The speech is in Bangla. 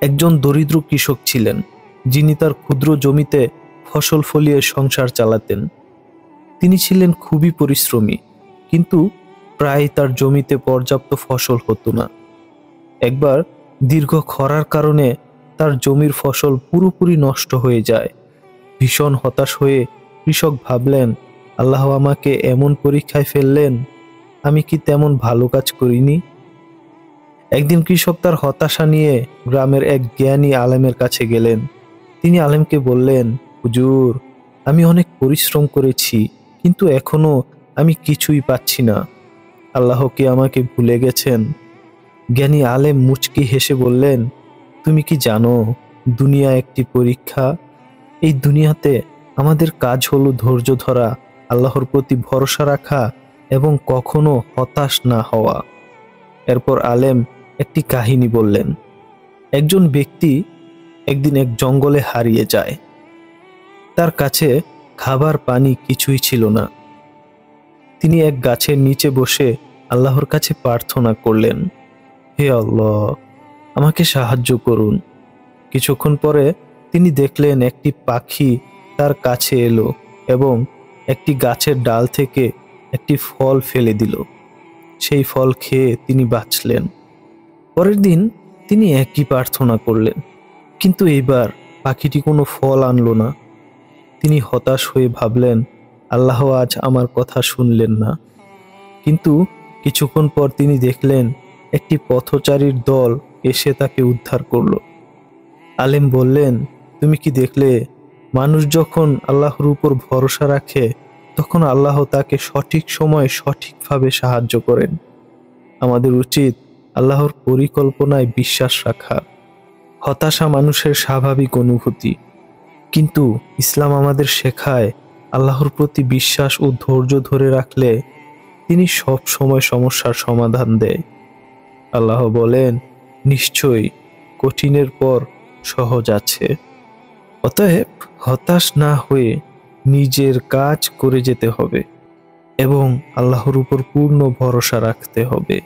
একজন দরিদ্র কৃষক ছিলেন, যিনি তার ক্ষুদ্র জমিতে ফসল ফলিয়ে সংসার চালাতেন। তিনি ছিলেন খুবই পরিশ্রমী, কিন্তু প্রায় তার জমিতে পর্যাপ্ত ফসল হতো না। একবার দীর্ঘ খরার কারণে তার জমির ফসল পুরোপুরি নষ্ট হয়ে যায়। ভীষণ হতাশ হয়ে কৃষক ভাবলেন, আল্লাহ আমাকে এমন পরীক্ষায় ফেললেন, আমি কি তেমন ভালো কাজ করিনি? একদিন কৃষক তার হতাশা নিয়ে গ্রামের এক জ্ঞানী আলেমের কাছে গেলেন। তিনি আলেমকে বললেন, হুজুর, আমি অনেক পরিশ্রম করেছি, কিন্তু এখনো আমি কিছুই পাচ্ছি না। আল্লাহ কি আমাকে ভুলে গেছেন? জ্ঞানী আলেম মুচকি হেসে বললেন, তুমি কি জানো, দুনিয়া একটি পরীক্ষা। এই দুনিয়াতে আমাদের কাজ হলো ধৈর্য ধরা, আল্লাহর প্রতি ভরসা রাখা এবং কখনো হতাশ না হওয়া। এরপর আলেম একটি কাহিনী বললেন। একজন ব্যক্তি একদিন এক জঙ্গলে হারিয়ে যায়। তার কাছে খাবার পানি কিছুই ছিল না। তিনি এক গাছের নিচে বসে আল্লাহর কাছে প্রার্থনা করলেন, হে আল্লাহ, আমাকে সাহায্য করুন। কিছুক্ষণ পরে তিনি দেখলেন একটি পাখি তার কাছে এলো এবং একটি গাছের ডাল থেকে একটি ফল ফেলে দিল। সেই ফল খেয়ে তিনি বাঁচলেন। পরের দিন তিনি একই প্রার্থনা করলেন, কিন্তু এইবার পাখিটি কোনো ফল আনলো না। তিনি হতাশ হয়ে ভাবলেন, আল্লাহ আজ আমার কথা শুনলেন না। কিন্তু কিছুক্ষণ পর তিনি দেখলেন একটি পথচারীর দল এসে তাকে উদ্ধার করলো। আলেম বললেন, তুমি কি দেখলে, মানুষ যখন আল্লাহর উপর ভরসা রাখে তখন আল্লাহ তাকে সঠিক সময়ে সঠিকভাবে সাহায্য করেন। আমাদের উচিত আল্লাহর পরিকল্পনায় বিশ্বাস রাখা। হতাশা মানুষের স্বাভাবিক অনুভূতি, কিন্তু ইসলাম আমাদের শেখায় আল্লাহর প্রতি বিশ্বাস ও ধৈর্য ধরে রাখলে তিনি সব সময় সমস্যার সমাধান দেয়। আল্লাহ বলেন, নিশ্চয়ই কঠিনের পর সহজ আছে। অতএব হতাশ না হয়ে নিজের কাজ করে যেতে হবে এবং আল্লাহর উপর পূর্ণ ভরসা রাখতে হবে।